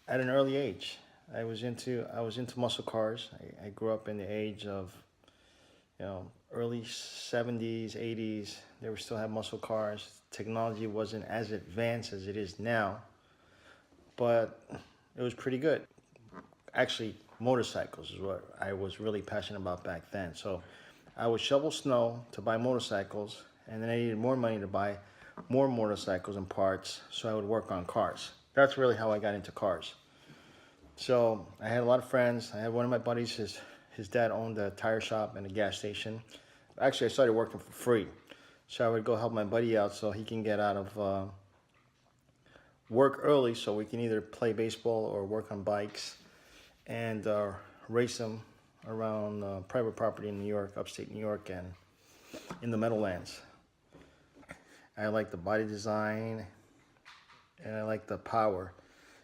at an early age. I was into muscle cars. I grew up in the age of early 70s, 80s. They were still have muscle cars. Technology wasn't as advanced as it is now, but it was pretty good. Actually, motorcycles is what I was really passionate about back then. So I would shovel snow to buy motorcycles, and then I needed more money to buy more motorcycles and parts, so I would work on cars. That's really how I got into cars. So I had a lot of friends. I had one of my buddies, his dad owned a tire shop and a gas station. Actually, I started working for free. So I would go help my buddy out so he can get out of work early so we can either play baseball or work on bikes and race them around private property in New York, upstate New York, and in the Meadowlands. I like the body design and I like the power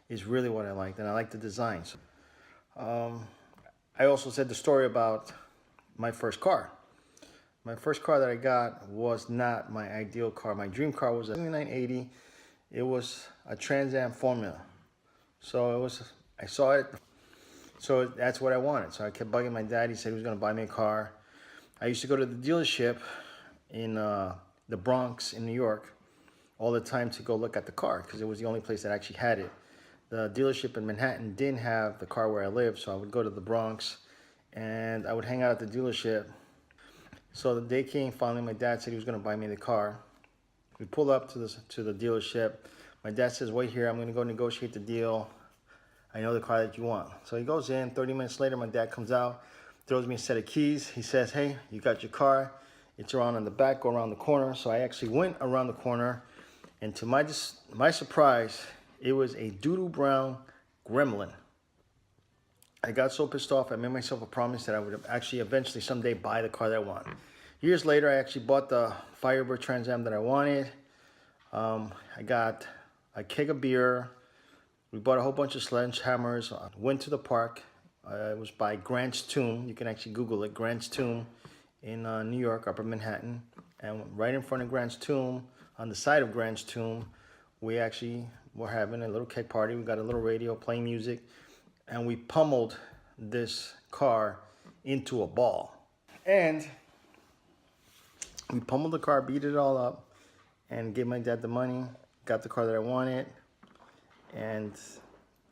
is really what I liked, and I like the designs. I also said the story about my first car. My first car that I got was not my ideal car. My dream car was a 980. It was a Trans Am Formula. So I saw it, so that's what I wanted. So I kept bugging my dad. He said he was gonna buy me a car. I used to go to the dealership in the Bronx in New York all the time to go look at the car because it was the only place that actually had it. The dealership in Manhattan didn't have the car where I lived, so I would go to the Bronx and I would hang out at the dealership. So the day came, finally my dad said he was gonna buy me the car. We pull up to the dealership. My dad says, wait here, I'm gonna go negotiate the deal. I know the car that you want. So he goes in, 30 minutes later, my dad comes out, throws me a set of keys. He says, hey, you got your car. It's around in the back, go around the corner. So I actually went around the corner, and to my surprise, it was a doodoo brown Gremlin. I got so pissed off, I made myself a promise that I would actually eventually someday buy the car that I want. Years later, I actually bought the Firebird Trans Am that I wanted. I got a keg of beer. We bought a whole bunch of sledgehammers. Went to the park. It was by Grant's Tomb. You can actually Google it, Grant's Tomb in New York, Upper Manhattan. And right in front of Grant's Tomb, on the side of Grant's Tomb, we actually were having a little keg party. We got a little radio playing music, and we pummeled this car into a ball. And we pummeled the car, beat it all up, and gave my dad the money, got the car that I wanted, and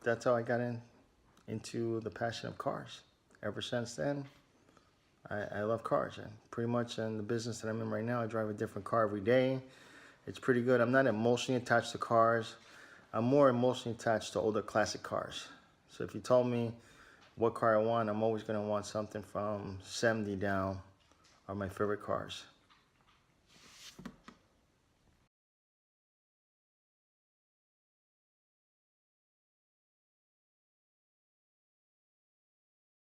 that's how I got into the passion of cars. Ever since then, I love cars. And pretty much in the business that I'm in right now, I drive a different car every day. It's pretty good. I'm not emotionally attached to cars. I'm more emotionally attached to older classic cars. So if you told me what car I want, I'm always going to want something from 70 down are my favorite cars.